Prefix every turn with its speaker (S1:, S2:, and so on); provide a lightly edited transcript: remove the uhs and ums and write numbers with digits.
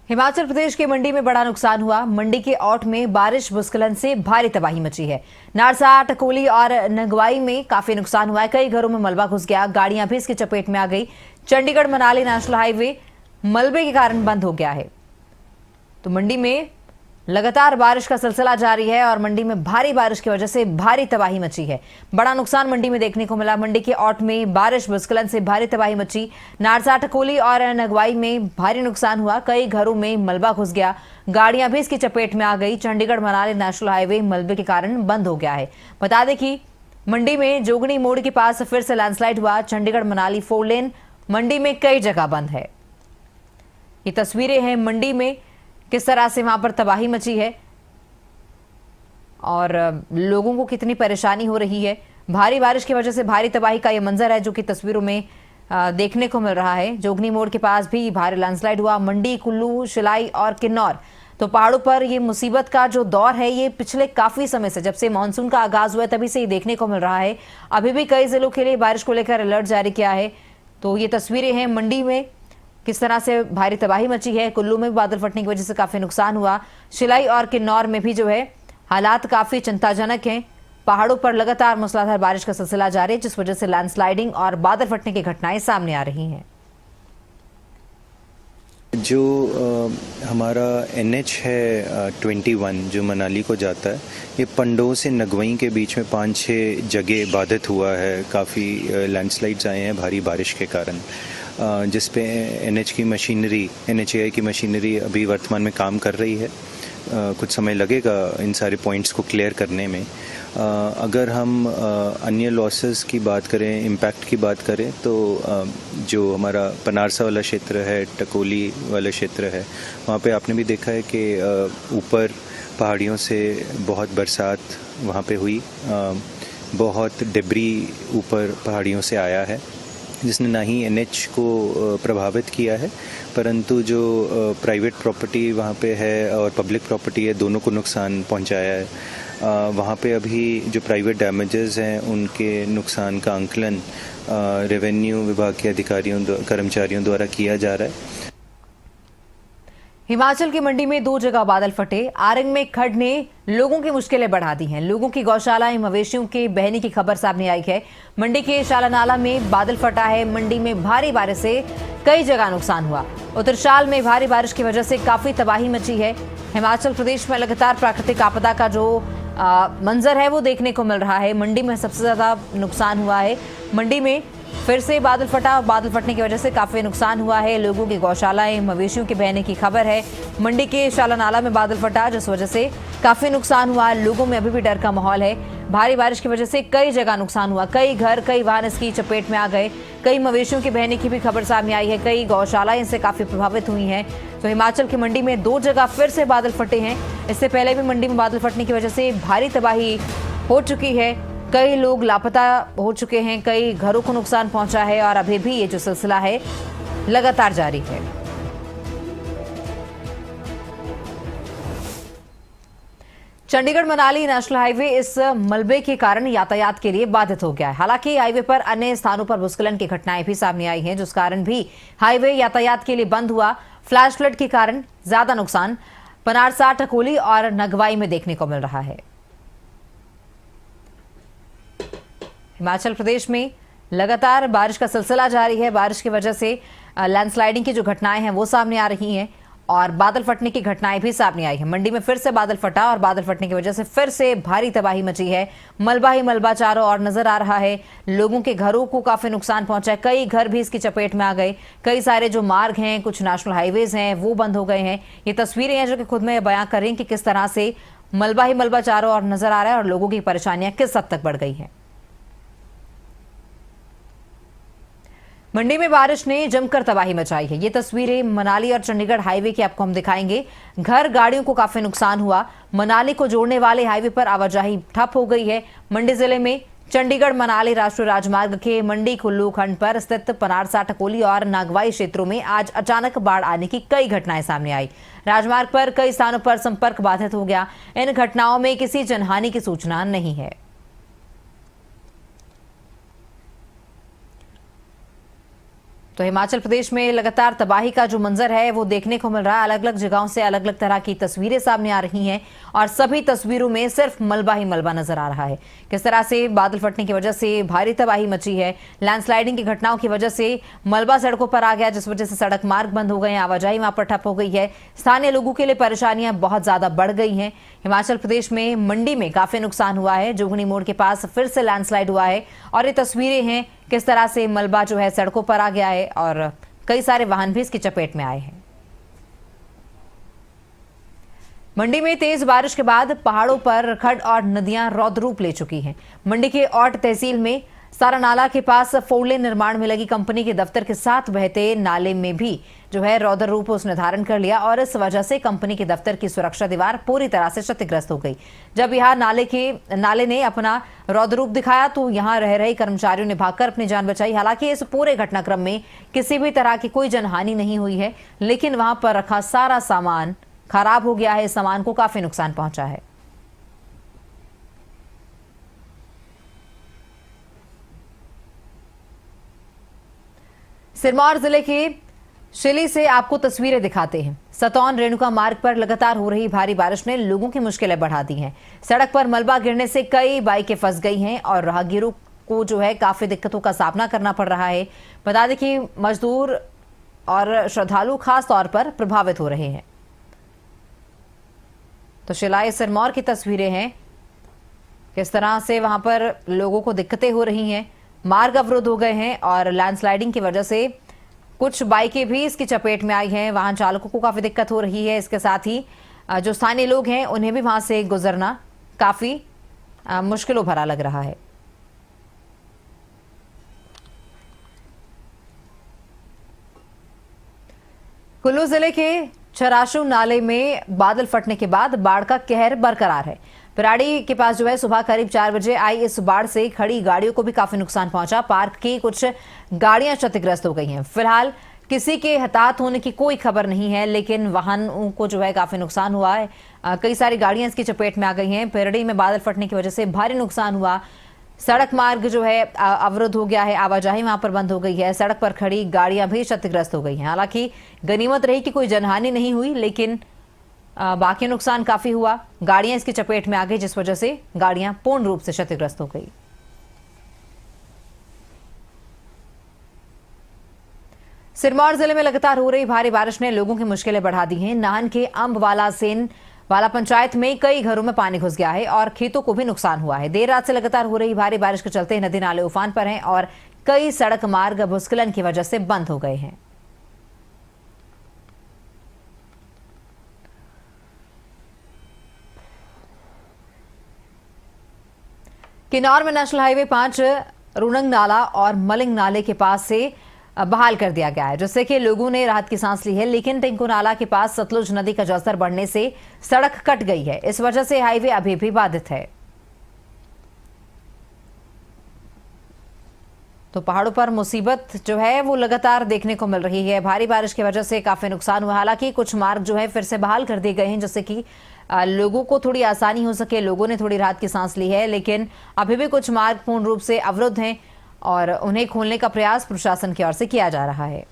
S1: हिमाचल प्रदेश की मंडी में बड़ा नुकसान हुआ। मंडी के औट में बारिश भूस्खलन से भारी तबाही मची है। नारसा, टकोली और नगवाई में काफी नुकसान हुआ है। कई घरों में मलबा घुस गया, गाड़ियां भी इसकी चपेट में आ गई। चंडीगढ़ मनाली नेशनल हाईवे मलबे के कारण बंद हो गया है। तो मंडी में लगातार बारिश का सिलसिला जारी है और मंडी में भारी बारिश की वजह से भारी तबाही मची है। बड़ा नुकसान मंडी में देखने को मिला। मंडी के औट में बारिश भूस्खलन से भारी तबाही मची। नारसा, टकोली और नगवाई में भारी नुकसान हुआ। कई घरों में मलबा घुस गया, गाड़ियां भी इसकी चपेट में आ गई। चंडीगढ़ मनाली नेशनल हाईवे मलबे के कारण बंद हो गया है। बता दें कि मंडी में जोगनी मोड़ के पास फिर से लैंडस्लाइड हुआ। चंडीगढ़ मनाली 4 लेन मंडी में कई जगह बंद है। ये तस्वीरें हैं मंडी में किस तरह से वहां पर तबाही मची है और लोगों को कितनी परेशानी हो रही है। भारी बारिश की वजह से भारी तबाही का ये मंजर है जो कि तस्वीरों में देखने को मिल रहा है। जोगनी मोड़ के पास भी भारी लैंडस्लाइड हुआ। मंडी, कुल्लू, शिलाई और किन्नौर, तो पहाड़ों पर ये मुसीबत का जो दौर है ये पिछले काफी समय से, जब से मानसून का आगाज हुआ है तभी से ही देखने को मिल रहा है। अभी भी कई जिलों के लिए बारिश को लेकर अलर्ट जारी किया है। तो ये तस्वीरें हैं मंडी में किस तरह से भारी तबाही मची है। कुल्लू में भी बादल फटने की वजह से काफी नुकसान हुआ। शिलाई और किन्नौर में भी जो है हालात काफी चिंताजनक हैं। पहाड़ों पर लगातार मूसलाधार बारिश का सिलसिला जारी है, जिस वजह से लैंडस्लाइडिंग और बादल फटने की घटनाएं सामने आ रही हैं।
S2: जो हमारा NH है 21 जो मनाली को जाता है, ये पंडोह से नगवई के बीच में 5-6 जगह बाधित हुआ है। काफ़ी लैंडस्लाइड्स आए हैं भारी बारिश के कारण, जिस पे NH की मशीनरी, NHAI की मशीनरी अभी वर्तमान में काम कर रही है। कुछ समय लगेगा इन सारे पॉइंट्स को क्लियर करने में। अगर हम अन्य लॉसेस की बात करें, इम्पैक्ट की बात करें, तो जो हमारा पनारसा वाला क्षेत्र है, टकोली वाला क्षेत्र है, वहाँ पे आपने भी देखा है कि ऊपर पहाड़ियों से बहुत बरसात वहाँ पे हुई। बहुत डिब्री ऊपर पहाड़ियों से आया है, जिसने ना ही NH को प्रभावित किया है, परंतु जो प्राइवेट प्रॉपर्टी वहाँ पे है और पब्लिक प्रॉपर्टी है, दोनों को नुकसान पहुँचाया है। वहाँ पे अभी जो प्राइवेट डैमेजेस हैं उनके नुकसान का आंकलन रेवेन्यू विभाग के अधिकारियों, कर्मचारियों द्वारा किया जा रहा है।
S1: हिमाचल की मंडी में 2 जगह बादल फटे। आरंग में खड्ड ने लोगों की मुश्किलें बढ़ा दी हैं। लोगों की गौशालाएं, मवेशियों के बहने की खबर सामने आई है। मंडी के शालानाला में बादल फटा है। मंडी में भारी बारिश से कई जगह नुकसान हुआ। उत्तरशाल में भारी बारिश की वजह से काफी तबाही मची है। हिमाचल प्रदेश में लगातार प्राकृतिक आपदा का जो मंजर है वो देखने को मिल रहा है। मंडी में सबसे ज्यादा नुकसान हुआ है। मंडी में फिर से बादल फटा। बादल फटने की वजह से काफी नुकसान हुआ है। लोगों की गौशालाएं, मवेशियों के बहने की खबर है। मंडी के शालानाला में बादल फटा, जिस वजह से काफी नुकसान हुआ। लोगों में अभी भी डर का माहौल है। भारी बारिश की वजह से कई जगह नुकसान हुआ। कई घर, कई वाहन इसकी चपेट में आ गए। कई मवेशियों के बहने की भी खबर सामने आई है। कई गौशालाएं इससे काफी प्रभावित हुई हैं। तो हिमाचल की मंडी में 2 जगह फिर से बादल फटे हैं। इससे पहले भी मंडी में बादल फटने की वजह से भारी तबाही हो चुकी है। कई लोग लापता हो चुके हैं, कई घरों को नुकसान पहुंचा है और अभी भी ये जो सिलसिला है लगातार जारी है। चंडीगढ़ मनाली नेशनल हाईवे इस मलबे के कारण यातायात के लिए बाधित हो गया है। हालांकि हाईवे पर अन्य स्थानों पर भूस्खलन की घटनाएं भी सामने आई हैं, जिस कारण भी हाईवे यातायात के लिए बंद हुआ। फ्लैश फ्लड के कारण ज्यादा नुकसान पनारसा, टकोली और नगवाई में देखने को मिल रहा है। हिमाचल प्रदेश में लगातार बारिश का सिलसिला जारी है। बारिश की वजह से लैंडस्लाइडिंग की जो घटनाएं हैं वो सामने आ रही हैं और बादल फटने की घटनाएं भी सामने आई हैं। मंडी में फिर से बादल फटा और बादल फटने की वजह से फिर से भारी तबाही मची है। मलबा ही मलबा चारों ओर नजर आ रहा है। लोगों के घरों को काफी नुकसान पहुंचा है। कई घर भी इसकी चपेट में आ गए। कई सारे जो मार्ग हैं, कुछ नेशनल हाईवेज हैं, वो बंद हो गए हैं। ये तस्वीरें हैं जो कि खुद में बयां कर रही हैं कि किस तरह से मलबा ही मलबा चारों ओर नजर आ रहा है और लोगों की परेशानियां किस हद तक बढ़ गई हैं। मंडी में बारिश ने जमकर तबाही मचाई है। ये तस्वीरें मनाली और चंडीगढ़ हाईवे की आपको हम दिखाएंगे। घर, गाड़ियों को काफी नुकसान हुआ। मनाली को जोड़ने वाले हाईवे पर आवाजाही ठप हो गई है। मंडी जिले में चंडीगढ़ मनाली राष्ट्रीय राजमार्ग के मंडी कुल्लू खंड पर स्थित पनारसा, टकोली और नागवाई क्षेत्रों में आज अचानक बाढ़ आने की कई घटनाएं सामने आई। राजमार्ग पर कई स्थानों पर संपर्क बाधित हो गया। इन घटनाओं में किसी जनहानि की सूचना नहीं है। तो हिमाचल प्रदेश में लगातार तबाही का जो मंजर है वो देखने को मिल रहा है। अलग अलग जगहों से अलग अलग तरह की तस्वीरें सामने आ रही हैं और सभी तस्वीरों में सिर्फ मलबा ही मलबा नजर आ रहा है। किस तरह से बादल फटने की वजह से भारी तबाही मची है। लैंडस्लाइडिंग की घटनाओं की वजह से मलबा सड़कों पर आ गया, जिस वजह से सड़क मार्ग बंद हो गए, आवाजाही वहां पर ठप हो गई है। स्थानीय लोगों के लिए परेशानियां बहुत ज्यादा बढ़ गई हैं। हिमाचल प्रदेश में मंडी में काफी नुकसान हुआ है। जोगनी मोड़ के पास फिर से लैंडस्लाइड हुआ है और ये तस्वीरें हैं किस तरह से मलबा जो है सड़कों पर आ गया है और कई सारे वाहन भी इसकी चपेट में आए हैं। मंडी में तेज बारिश के बाद पहाड़ों पर खड्ड और नदियां रौद्र रूप ले चुकी हैं। मंडी के औट तहसील में सारा नाला के पास फोरलेन निर्माण में लगी कंपनी के दफ्तर के साथ बहते नाले में भी जो है रौद्र रूप उसने धारण कर लिया और इस वजह से कंपनी के दफ्तर की सुरक्षा दीवार पूरी तरह से क्षतिग्रस्त हो गई। जब यहां नाले ने अपना रौद्र रूप दिखाया तो यहां रह रहे कर्मचारियों ने भागकर अपनी जान बचाई। हालांकि इस पूरे घटनाक्रम में किसी भी तरह की कोई जनहानि नहीं हुई है, लेकिन वहां पर रखा सारा सामान खराब हो गया है। सामान को काफी नुकसान पहुंचा है। सिरमौर जिले के शिली से आपको तस्वीरें दिखाते हैं। सतौन रेणुका मार्ग पर लगातार हो रही भारी बारिश ने लोगों की मुश्किलें बढ़ा दी हैं। सड़क पर मलबा गिरने से कई बाइकें फंस गई हैं और राहगीरों को जो है काफी दिक्कतों का सामना करना पड़ रहा है। बता दें कि मजदूर और श्रद्धालु खास तौर पर प्रभावित हो रहे हैं। तो शिलाई सिरमौर की तस्वीरें हैं, किस तरह से वहां पर लोगों को दिक्कतें हो रही हैं। मार्ग अवरुद्ध हो गए हैं और लैंडस्लाइडिंग की वजह से कुछ बाइकें भी इसकी चपेट में आई हैं। वाहन चालकों को काफी दिक्कत हो रही है। इसके साथ ही जो स्थानीय लोग हैं उन्हें भी वहां से गुजरना काफी मुश्किलों भरा लग रहा है। कुल्लू जिले के छराशु नाले में बादल फटने के बाद बाढ़ का कहर बरकरार है। पिराड़ी के पास जो है सुबह करीब 4 बजे आई इस बाढ़ से खड़ी गाड़ियों को भी काफी नुकसान पहुंचा। पार्क की कुछ गाड़ियां क्षतिग्रस्त हो गई हैं। फिलहाल किसी के हताहत होने की कोई खबर नहीं है, लेकिन वाहनों को जो है काफी नुकसान हुआ है। कई सारी गाड़ियां इसकी चपेट में आ गई हैं। पिराड़ी में बादल फटने की वजह से भारी नुकसान हुआ। सड़क मार्ग जो है अवरुद्ध हो गया है, आवाजाही वहां पर बंद हो गई है। सड़क पर खड़ी गाड़ियां भी क्षतिग्रस्त हो गई हैं। हालांकि गनीमत रही कि कोई जनहानि नहीं हुई, लेकिन बाकी नुकसान काफी हुआ। गाड़ियां इसकी चपेट में आ गई, जिस वजह से गाड़ियां पूर्ण रूप से क्षतिग्रस्त हो गई। सिरमौर जिले में लगातार हो रही भारी बारिश ने लोगों की मुश्किलें बढ़ा दी हैं। नाहन के अंबवाला सेन वाला पंचायत में कई घरों में पानी घुस गया है और खेतों को भी नुकसान हुआ है। देर रात से लगातार हो रही भारी बारिश के चलते नदी नाले उफान पर हैं और कई सड़क मार्ग भूस्खलन की वजह से बंद हो गए हैं। किन्नौर में नेशनल हाईवे 5 रुनंग नाला और मलिंग नाले के पास से बहाल कर दिया गया है, जिससे कि लोगों ने राहत की सांस ली है। लेकिन टिंकू नाला के पास सतलुज नदी का जलस्तर बढ़ने से सड़क कट गई है। इस वजह से हाईवे अभी भी बाधित है। तो पहाड़ों पर मुसीबत जो है वो लगातार देखने को मिल रही है। भारी बारिश की वजह से काफी नुकसान हुआ। हालांकि कुछ मार्ग जो है फिर से बहाल कर दिए गए हैं, जिससे कि लोगों को थोड़ी आसानी हो सके। लोगों ने थोड़ी राहत की सांस ली है, लेकिन अभी भी कुछ मार्ग पूर्ण रूप से अवरुद्ध हैं और उन्हें खोलने का प्रयास प्रशासन की ओर से किया जा रहा है।